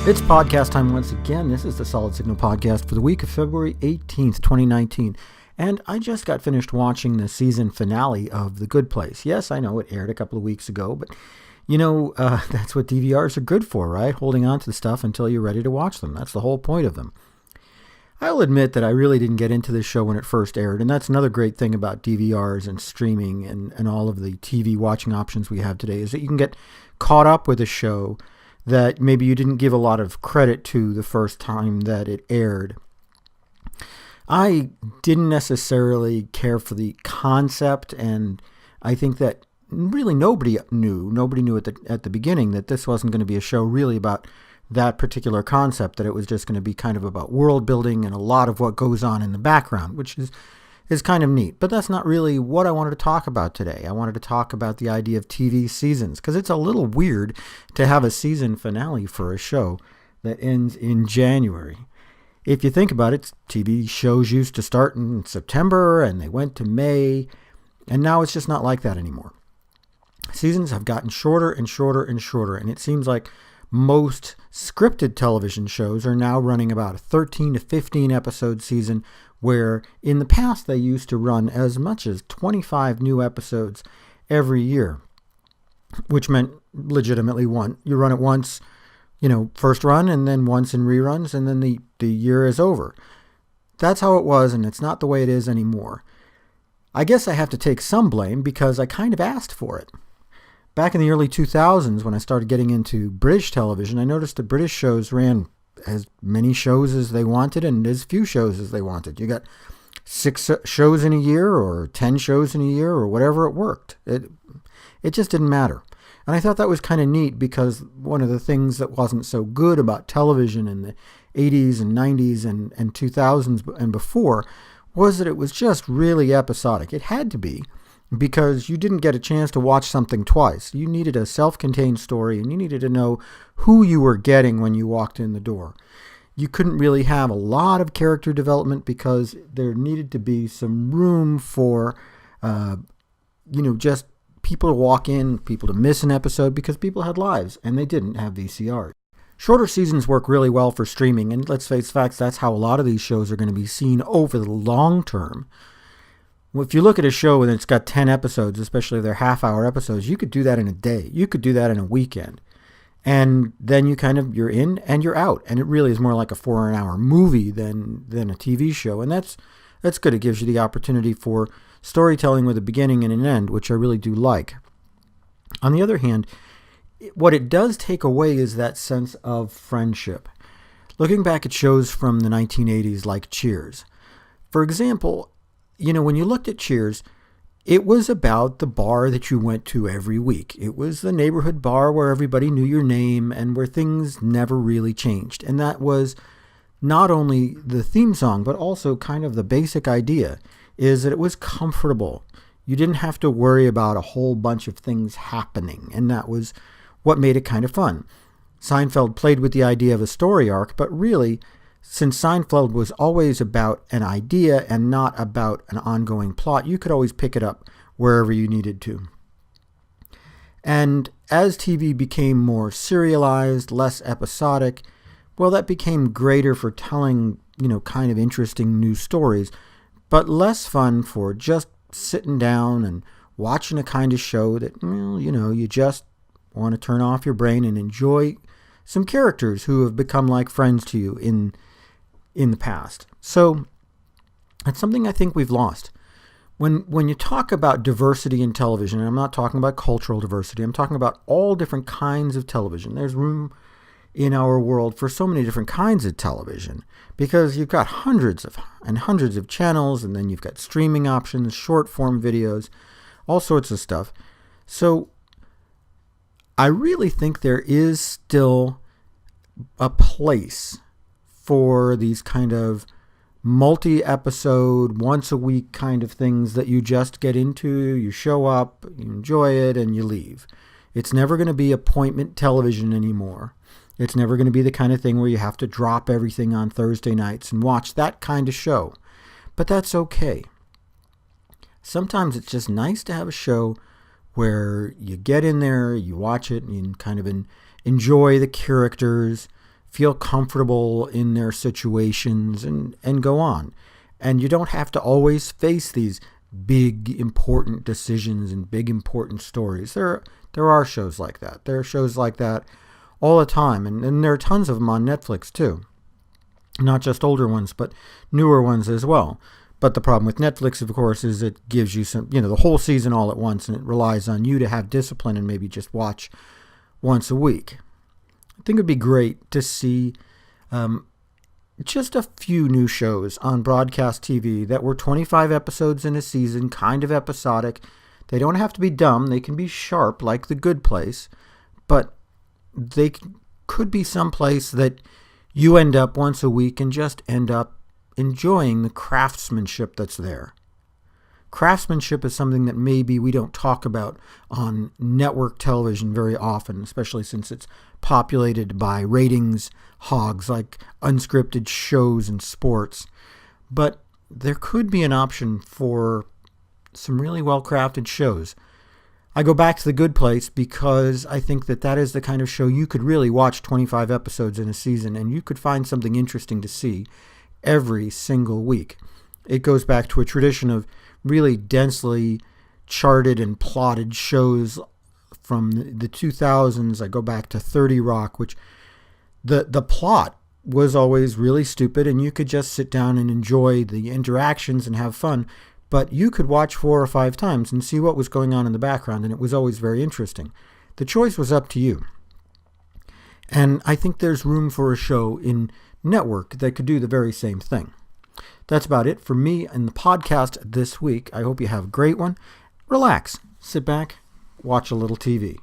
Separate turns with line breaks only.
It's podcast time once again. This is the Solid Signal podcast for the week of February 18th, 2019. And I just got finished watching the season finale of The Good Place. Yes, I know it aired a couple of weeks ago, but that's what DVRs are good for, right? Holding on to the stuff until you're ready to watch them. That's the whole point of them. I'll admit that I really didn't get into this show when it first aired, and that's another great thing about DVRs and streaming and all of the TV watching options we have today, is that you can get caught up with a show that maybe you didn't give a lot of credit to the first time that it aired. I didn't necessarily care for the concept, and I think that really nobody knew at the beginning that this wasn't going to be a show really about that particular concept, that it was just going to be kind of about world building and a lot of what goes on in the background, which is kind of neat. But that's not really what I wanted to talk about today. I wanted to talk about the idea of TV seasons, because it's a little weird to have a season finale for a show that ends in January. If you think about it, TV shows used to start in September and they went to May, and now it's just not like that anymore. Seasons have gotten shorter and shorter and shorter, and it seems like most scripted television shows are now running about a 13 to 15 episode season, where in the past they used to run as much as 25 new episodes every year, which meant legitimately you run it once, first run, and then once in reruns, and then the year is over. That's how it was, and it's not the way it is anymore. I guess I have to take some blame because I kind of asked for it. Back in the early 2000s, when I started getting into British television, I noticed that British shows ran as many shows as they wanted and as few shows as they wanted. You got 6 shows in a year or 10 shows in a year or whatever it worked. It just didn't matter. And I thought that was kind of neat, because one of the things that wasn't so good about television in the 80s and 90s and 2000s and before was that it was just really episodic. It had to be, because you didn't get a chance to watch something twice. You needed a self-contained story, and you needed to know who you were getting when you walked in the door. You couldn't really have a lot of character development because there needed to be some room for, just people to walk in, people to miss an episode, because people had lives and they didn't have VCRs. Shorter seasons work really well for streaming, and let's face facts, that's how a lot of these shows are going to be seen over the long term. If you look at a show and it's got 10 episodes, especially if they're half-hour episodes, you could do that in a day. You could do that in a weekend. And then you're in and you're out. And it really is more like a 4-hour movie than a TV show. And that's good. It gives you the opportunity for storytelling with a beginning and an end, which I really do like. On the other hand, what it does take away is that sense of friendship. Looking back at shows from the 1980s like Cheers, for example, when you looked at Cheers, it was about the bar that you went to every week. It was the neighborhood bar where everybody knew your name and where things never really changed. And that was not only the theme song, but also kind of the basic idea, is that it was comfortable. You didn't have to worry about a whole bunch of things happening, and that was what made it kind of fun. Seinfeld played with the idea of a story arc, but really, since Seinfeld was always about an idea and not about an ongoing plot, you could always pick it up wherever you needed to. And as TV became more serialized, less episodic, well, that became greater for telling, kind of interesting new stories, but less fun for just sitting down and watching a kind of show that, you just want to turn off your brain and enjoy some characters who have become like friends to you in the past. So that's something I think we've lost. When you talk about diversity in television, and I'm not talking about cultural diversity, I'm talking about all different kinds of television. There's room in our world for so many different kinds of television, because you've got hundreds of channels, and then you've got streaming options, short form videos, all sorts of stuff. So I really think there is still a place for these kind of multi-episode, once-a-week kind of things that you just get into, you show up, you enjoy it, and you leave. It's never going to be appointment television anymore. It's never going to be the kind of thing where you have to drop everything on Thursday nights and watch that kind of show. But that's okay. Sometimes it's just nice to have a show where you get in there, you watch it, and you kind of enjoy the characters, feel comfortable in their situations and go on. And you don't have to always face these big, important decisions and big, important stories. There are shows like that. There are shows like that all the time. And there are tons of them on Netflix, too. Not just older ones, but newer ones as well. But the problem with Netflix, of course, is it gives you some, the whole season all at once, and it relies on you to have discipline and maybe just watch once a week. I think it would be great to see just a few new shows on broadcast TV that were 25 episodes in a season, kind of episodic. They don't have to be dumb. They can be sharp, like The Good Place, but they could be someplace that you end up once a week and just end up enjoying the craftsmanship that's there. Craftsmanship is something that maybe we don't talk about on network television very often, especially since it's populated by ratings hogs like unscripted shows and sports. But there could be an option for some really well-crafted shows. I go back to The Good Place because I think that is the kind of show you could really watch 25 episodes in a season and you could find something interesting to see every single week. It goes back to a tradition of really densely charted and plotted shows from the 2000s. I go back to 30 Rock, which the plot was always really stupid and you could just sit down and enjoy the interactions and have fun. But you could watch 4 or 5 times and see what was going on in the background, and it was always very interesting. The choice was up to you. And I think there's room for a show in network that could do the very same thing. That's about it for me and the podcast this week. I hope you have a great one. Relax, sit back, watch a little TV.